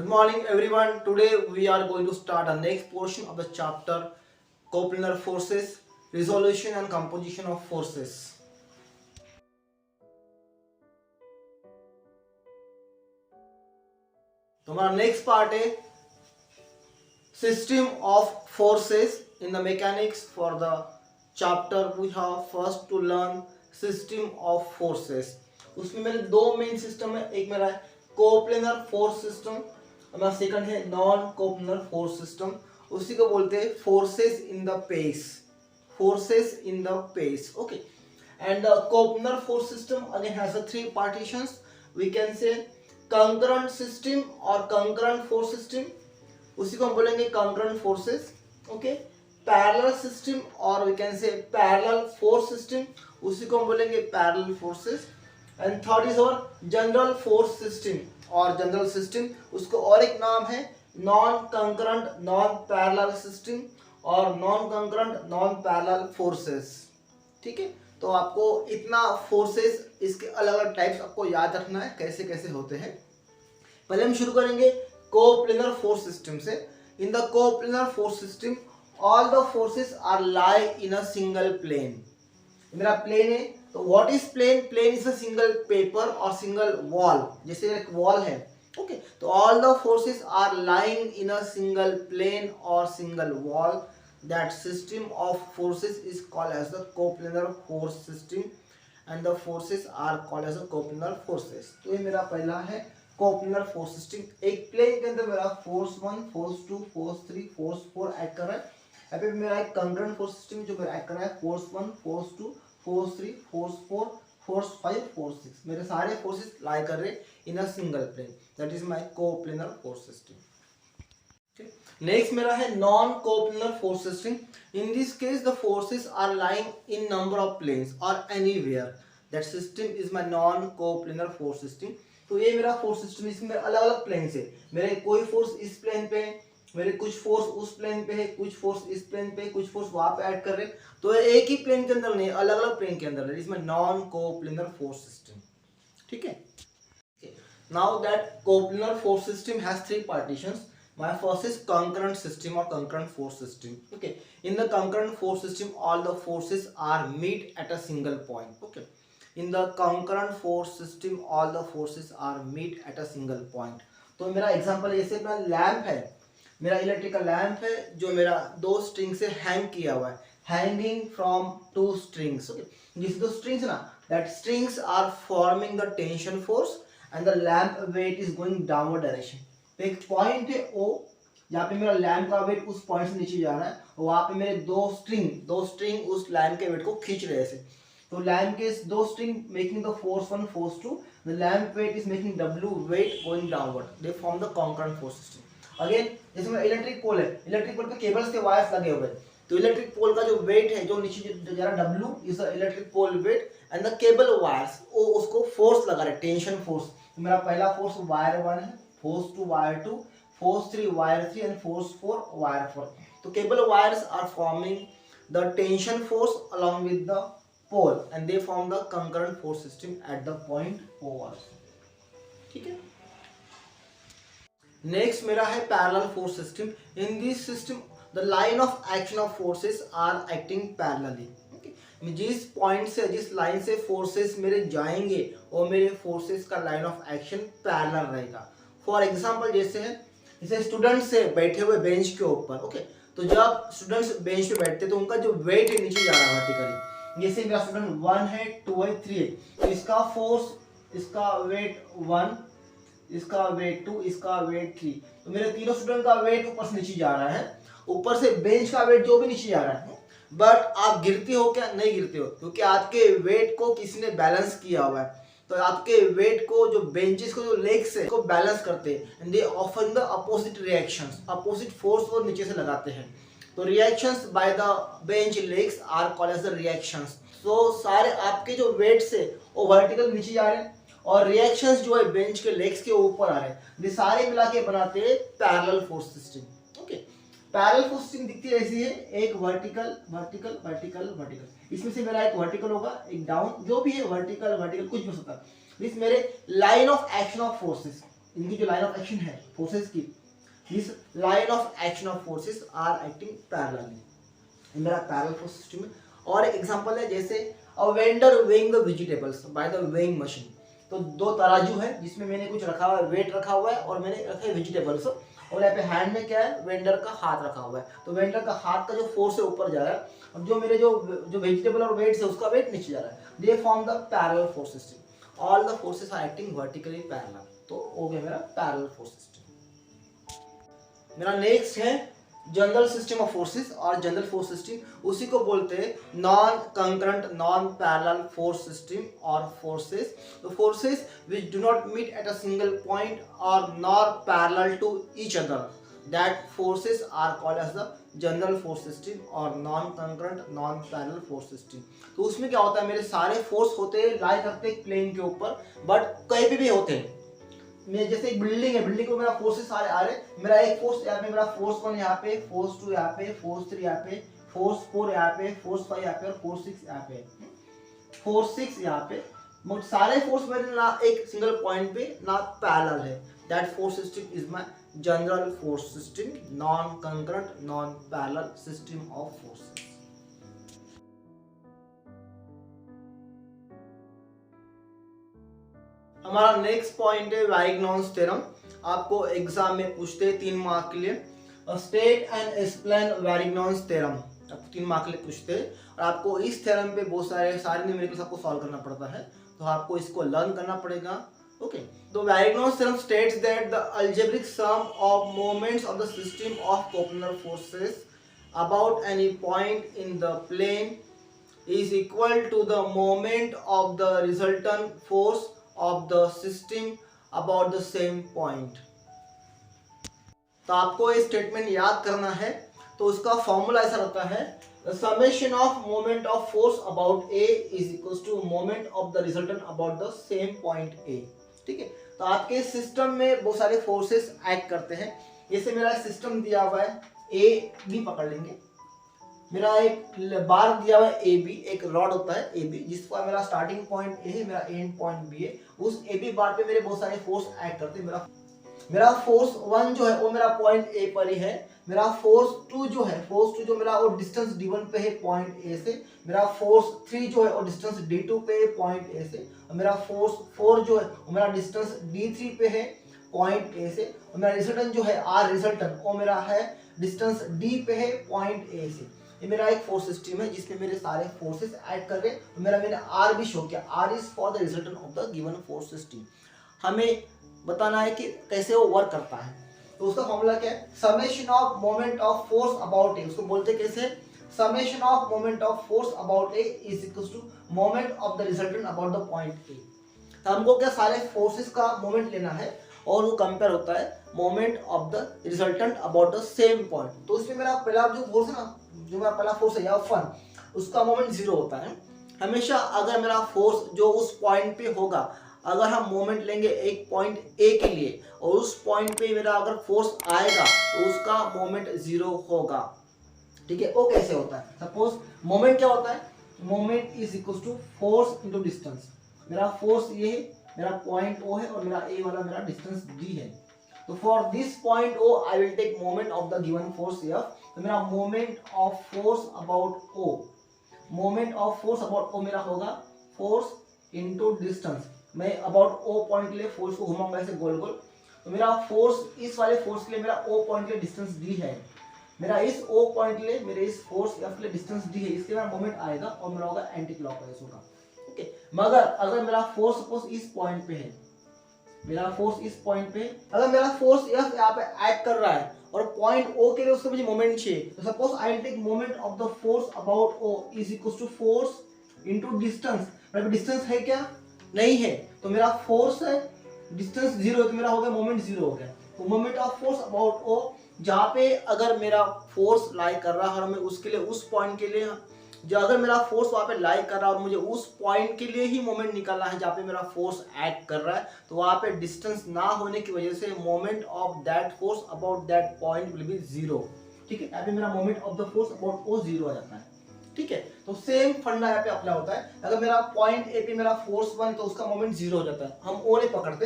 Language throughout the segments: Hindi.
morning everyone. Today we are going to start the next portion of the chapter coplanar forces, resolution and composition of forces. तो हमारा नेक्स्ट पार्ट है system of forces in the mechanics for the chapter we have first to learn system of forces. उसमें मेरे दो मेन सिस्टम है, एक मेरा है कोप्लेनर फोर्स सिस्टम और मेरा सेकंड है नॉन कोप्लेनर फोर्स सिस्टम। उसी को बोलते हैं forces in the pace, forces in the pace. Okay, and the coplanar force system again has the three partitions. We can say concurrent system और कंकरेंट फोर्स सिस्टम, उसी को हम बोलेंगे concurrent forces. Okay, parallel system और we can say parallel force system, उसी को हम बोलेंगे parallel forces. And third is our general force system और जनरल सिस्टम, उसको और एक नाम है non concurrent non parallel system और non concurrent non parallel forces. ठीक है, तो आपको इतना फोर्सेस, इसके अलग अलग टाइप्स आपको याद रखना है कैसे कैसे होते हैं। पहले हम शुरू करेंगे कोप्लेनर फोर्स सिस्टम से। In the coplanar force system all the forces are lie in a single plane. मेरा प्लेन है, तो what is plane? Plane is a single paper और सिंगल वॉल, जैसे एक वॉल है। ओके, तो all the forces are lying in a single plane और single wall. That system of forces is called as the coplanar force system and the forces are called as the coplanar forces। तो ये मेरा पहला है coplanar force system। एक प्लेन के अंदर मेरा force 1, force 2, force 3, force 4 act कर रहा है। यहाँ पे मेरा एक concurrent force system जो मेरा एक्ट कर रहा है force 1, force 2, force 3, force 4, force 5, force 6। मेरे सारे फोर्सेस लाई कर रहे in a single plane. That is my coplanar force system. Next मेरा है non coplanar force system. In this case the forces are lying in number of planes और anywhere. That system is my non coplanar force system. तो ये मेरा फोर्स सिस्टम, इसमें अलग अलग प्लेन है। मेरे कोई फोर्स इस प्लेन पे है, मेरे कुछ फोर्स उस प्लेन पे है, कुछ फोर्स इस प्लेन पे, कुछ फोर्स वहां पे ऐड कर रहे हैं। तो एक ही प्लेन के अंदर नहीं, अलग अलग प्लेन के अंदर है। इसमें नॉन कोप्लेनर फोर्स सिस्टम। ठीक है, now that coplanar force system has three partitions. My first is concurrent system or concurrent force system. Okay, in the concurrent force system all the forces are meet at a single point. Okay, in the concurrent force system all the forces are meet at a single point. तो मेरा एग्जांपल जैसे मेरा लैंप है, मेरा इलेक्ट्रिकल लैंप है जो मेरा दो स्ट्रिंग से हैंग किया हुआ है, hanging from two strings. Okay, जिस दो स्ट्रिंग्स ना, that strings are forming the tension force and the lamp weight is going downward direction. एक पॉइंट है ओ, जहाँ पे मेरा लैंप का वेट उस पॉइंट से नीचे जा रहा है, और वहाँ पे मेरे दो स्ट्रिंग उस लैंप के वेट को खींच रहे हैं। तो लैंप के दो string making the force 1, force 2, the lamp weight is making W weight going downward, they form the concurrent force system. Again जैसे मेरा इलेक्ट्रिक पोल है, इलेक्ट्रिक पोल पे केबल्स के वायर्स लगे हुए हैं, तो इलेक्ट्रिक पोल का जो वेट है जो नीचे जा रहा है W is the electric pole weight and the cable wires वो उसको फोर्स लगा रहे, टेंशन फोर्स। तो मेरा पहला फोर्स वायर 1 है, force 2 wire 2, force 3 wire 3 and force 4 wire 4. So cable wires are forming the tension force along with the pole and they form the concurrent force system at the point O also. ठीक है, नेक्स्ट मेरा है parallel force system. In this system the line of action of forces are acting parallelly. जिस पॉइंट से, जिस लाइन से फोर्सेस मेरे जाएंगे वो मेरे फोर्सेस का लाइन ऑफ एक्शन पैरेलल रहेगा। फॉर एग्जाम्पल जैसे स्टूडेंट्स से बैठे हुए बेंच के ऊपर। ओके, तो जब स्टूडेंट्स बेंच पे बैठते तो उनका जो वेट है नीचे जा रहा है वर्टिकली। जैसे मेरा स्टूडेंट 1 है, 2 है, 3 है, तो इसका फोर्स, इसका वेट 1, इसका वेट 2, इसका वेट 3। तो मेरे तीनों स्टूडेंट का वेट ऊपर से नीचे जा रहा है, ऊपर से बेंच का वेट जो भी नीचे जा रहा है। बट आप गिरते हो क्या? नहीं गिरते हो, क्योंकि आपके वेट को किसी ने बैलेंस किया हुआ है। तो आपके वेट को जो बेंचेस को, जो लेग्स है, को बैलेंस करते हैं and they offer the opposite reactions, opposite force वो नीचे से लगाते हैं। तो reactions by the bench legs are called as the reactions. तो सारे आपके जो वेट्स है वो वर्टिकल नीचे जा रहे हैं और रिएक्शंस जो है बेंच के लेग्स के ऊपर आ रहे हैं। ये सारे मिला के बनाते हैं parallel force system. Okay, parallel force system दिखती ऐसी है, एक वर्टिकल वर्टिकल वर्टिकल वर्टिकल। इसमें से मेरा एक वर्टिकल होगा, एक डाउन, जो भी है वर्टिकल वर्टिकल कुछ भी हो सकता है। दिस मेरे line of action of forces. इनकी जो लाइन ऑफ एक्शन है फोर्सेस की, this line of action of forces are acting parallelly. मेरा पैरेलल फोर्स सिस्टम है। और एक एग्जांपल है जैसे a vendor weighing the vegetables by the weighing machine. तो दो तराजू है जिसमें मैंने कुछ रखा हुआ है, वेट रखा हुआ है और मैंने रखे वेजिटेबल्स, और यहाँ पे हैंड में क्या है, वेंडर का हाथ रखा हुआ है। तो वेंडर का हाथ का जो फोर्स है ऊपर जा रहा है और जो मेरे जो वेजिटेबल और वेट्स है उसका वेट नीचे जा रहा है। They form the parallel force system. All the forces are acting vertically parallel. तो हो गया मेरा पैरेलल फोर्स सिस्टम। मेरा नेक्स्ट है जनरल सिस्टम ऑफ फोर्सेस। और जनरल फोर्स सिस्टम उसी को बोलते हैं non concurrent non parallel force system और फोर्सेस। तो forces which do not meet at a single point और nor parallel to each other, that forces are called as the general force system और non concurrent non parallel force system. तो उसमें क्या होता है, मेरे सारे फोर्स होते हैं लाई करते हैं प्लेन के ऊपर, बट कहीं भी होते हैं। मैं जैसे एक बिल्डिंग है, बिल्डिंग को मेरा फोर्सेस सारे आ रहे, मेरा एक फोर्स यहाँ पे, मेरा फोर्स 1 यहाँ पे, फोर्स 2 यहाँ पे, फोर्स 3 यहाँ पे, फोर्स 4 यहाँ पे, फोर्स 5 यहाँ पे और फोर्स 6 यहाँ पे, फोर्स 6 यहाँ पे। सारे फोर्स मेरे ना एक सिंगल पॉइंट पे ना पैरेलल है। That force system is my general force system, non concurrent non parallel system of forces. हमारा नेक्स्ट पॉइंट है वैरिग्नॉन्स थ्योरम। आपको एग्जाम में पूछते हैं 3 मार्क के लिए, स्टेट एंड एक्सप्लेन वैरिग्नॉन्स थ्योरम। आपको 3 मार्क के लिए पूछते हैं और आपको इस थ्योरम पे बहुत सारे न्यूमेरिकल्स आपको सॉल्व करना पड़ता है, तो आपको इसको लर्न करना पड़ेगा। ओके, तो Varignon's theorem states that the algebraic sum of moments of the system of coplanar forces about any point in the plane is equal to the moment of the resultant force of the system about the same point। तो आपको ये स्टेटमेंट याद करना है। तो उसका फॉर्मूला ऐसा रहता है, the summation of moment of force about A is equals to moment of the resultant about the same point A। ठीक है, तो आपके सिस्टम में बहुत सारे फोर्सेस एक्ट करते हैं। जैसे मेरा सिस्टम दिया हुआ है, ए बी पकड़ लेंगे, मेरा एक बार दिया हुआ है ए बी, एक रॉड होता है ए बी जिसका मेरा स्टार्टिंग पॉइंट ए है, मेरा एंड पॉइंट बी है। उस ए बी बार पे मेरे बहुत सारे फोर्स एक्ट करते हैं। मेरा फोर्स 1 जो है वो मेरा पॉइंट ए पर ही है। मेरा फोर्स 2 जो है, फोर्स 2 जो मेरा वो डिस्टेंस D1 पे है पॉइंट ए से। मेरा फोर्स 3 जो है वो डिस्टेंस D2 पे है पॉइंट ए से। और मेरा फोर्स 4 जो है वो मेरा डिस्टेंस D3 पे है पॉइंट ए से। और मेरा रिजल्टेंट जो है आर रिजल्टेंट वो मेरा है डिस्टेंस D पे है पॉइंट ए से। ये मेरा एक फोर्स सिस्टम है जिसमें मेरे सारे फोर्सेस ऐड कर रहे हैं। मैंने आर भी शो किया, R is for the resultant of the given force system. हमें बताना है कि कैसे वो वर्क करता है। तो उसका फॉर्मूला क्या है, summation of moment of force about a. उसको बोलते कैसे, summation of moment of force about a is equals to moment of the resultant about the point a. तो हमको क्या सारे फोर्सेस का मोमेंट लेना है और वो कंपेयर होता है moment of the resultant about the same point. तो उसमें मेरा पहला जो फोर्स है ना, जो मेरा पहला फोर्स है F1, उसका मोमेंट 0 होता है हमेशा। अगर मेरा फोर्स जो उस पॉइंट पे होगा, अगर हम मोमेंट लेंगे एक पॉइंट ए के लिए और उस पॉइंट पे मेरा अगर फोर्स आएगा तो उसका मोमेंट 0 होगा। ठीक है, वो कैसे होता है, सपोज मोमेंट क्या होता है, moment is equal to force into distance. मेरा फोर्स ये है, मेरा पॉइंट ओ है और मेरा ए वाला मेरा डिस्टेंस डी है। तो for this point o I will take moment of the given force f. तो मेरा moment of force about o, moment of force about o मेरा होगा फोर्स इनटू डिस्टेंस। मैं अबाउट ओ पॉइंट के लिए फोर्स को घुमाऊंगा ऐसे गोल गोल। तो मेरा फोर्स इस वाले फोर्स के लिए मेरा ओ पॉइंट के लिए डिस्टेंस डी है। मेरा इस ओ पॉइंट के लिए मेरे इस फोर्स एफ के लिए डिस्टेंस डी है। इसके मेरा मोमेंट आएगा और मेरा होगा एंटी क्लॉकवाइज होगा। ओके, मगर अगर मेरा फोर्स सपोज इस पॉइंट पे है, मेरा फोर्स इस पॉइंट पे, अगर मेरा फोर्स एफ यहाँ पे एक्ट कर रहा है और पॉइंट ओ के लिए उससे मुझे मोमेंट चाहिए, तो suppose I will take moment of the force about O is equal to force into distance. मेरा डिस्टेंस है क्या, नहीं है, तो मेरा फोर्स है, डिस्टेंस 0 है तो मेरा हो गया मोमेंट 0 हो गया। तो मोमेंट ऑफ फोर्स अबाउट ओ, जहाँ पे अगर मेरा फोर्स लाई कर रहा है और मैं उसके लिए उस पॉइंट के लिए, जो अगर मेरा फोर्स वहाँ पे लाई कर रहा है और मुझे उस पॉइंट के लिए ही मोमेंट निकालना है जहाँ पे मेरा फोर्स एक्ट कर रहा है, तो वहाँ पे डिस्टेंस ना होने की वजह से moment of that force about that point will be 0। ठीक है, यहाँ पे मेरा moment of the force about o 0 आ जाता है। ठीक है, तो सेम फंडा यहाँ पे अप्लाई होता है। अगर मेरा पॉइंट ए पे मेरा फोर्स 1 तो उसका मोमेंट 0 हो जाता है, हम ओ नहीं पकड़ते।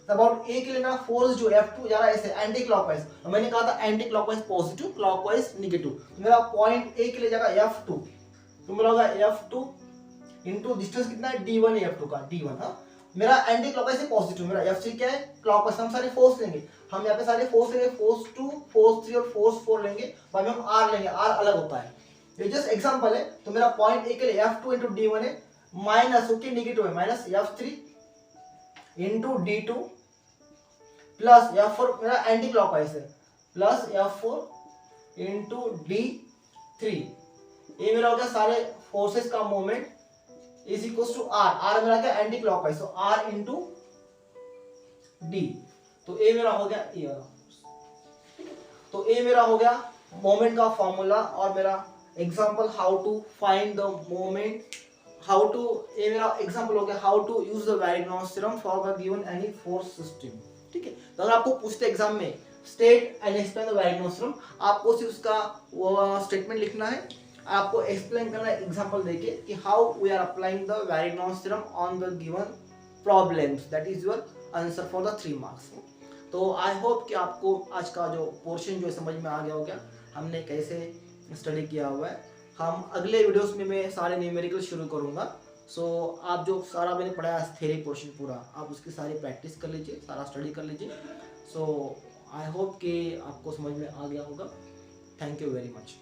अबाउट ए के लिए मेरा फोर्स जो F2 जा रहा है ऐसे एंटी क्लॉकवाइज, और मैंने कहा था anti clockwise positive, clockwise negative, तो मेरा पॉइंट ए के लिए जाएगा F2, तो मेरा होगा F2 इनटू डिस्टेंस कितना है D1 है F2 का D1। हाँ, मेरा एंटी क्लॉकवाइज से पॉजिटिव, मेरा F3 क्या है क्लॉकवाइज। हम सारे फोर्स लेंगे, हम यहाँ पे सारे फोर्स लेंगे, फोर्स 2, फोर्स 3 और फोर्स 4 लेंगे, बाद में हम R लेंगे, R अलग होता है, ये जस्ट एग्जांपल है। तो मेरा पॉइंट ए के लिए F2 इनटू D1 है माइनस ओके नेगेटिव है minus F3 into D2 plus F4 मेरा एंटी क्लॉकवाइज है प्लस F4 इनटू D3। ये मेरा हो गया सारे फोर्सेस का moment is equal to R, R मेरा क्या एंटी क्लॉकवाइज, तो R इनटू D, तो ए मेरा हो गया ये वाला, तो ए मेरा हो गया मोमेंट का फॉर्मूला। और मेरा example how to find the moment, how to, ये मेरा एग्जांपल हो गया how to use the Varignon's theorem for the given any force system. ठीक है, तो अगर आपको पूछते एग्जाम में state and explain the Varignon's theorem, आपको सिर्फ उसका वो स्टेटमेंट लिखना है, आपको एक्सप्लेन करना है एग्जांपल देके कि how we are applying the Varignon's theorem on the given problems, that is your answer for the 3 marks. तो आई होप कि आपको आज का जो पोर्शन जो समझ में आ गया हो गया, हमने कैसे स्टडी किया हुआ है। हम अगले वीडियोस में मैं सारे न्यूमेरिकल शुरू करूंगा, सो आप जो सारा मैंने पढ़ाया थ्योरी पोर्शन पूरा, आप उसकी सारी प्रैक्टिस कर लीजिए, सारा स्टडी कर लीजिए। सो आई होप कि आपको समझ में आ गया होगा। Thank you very much.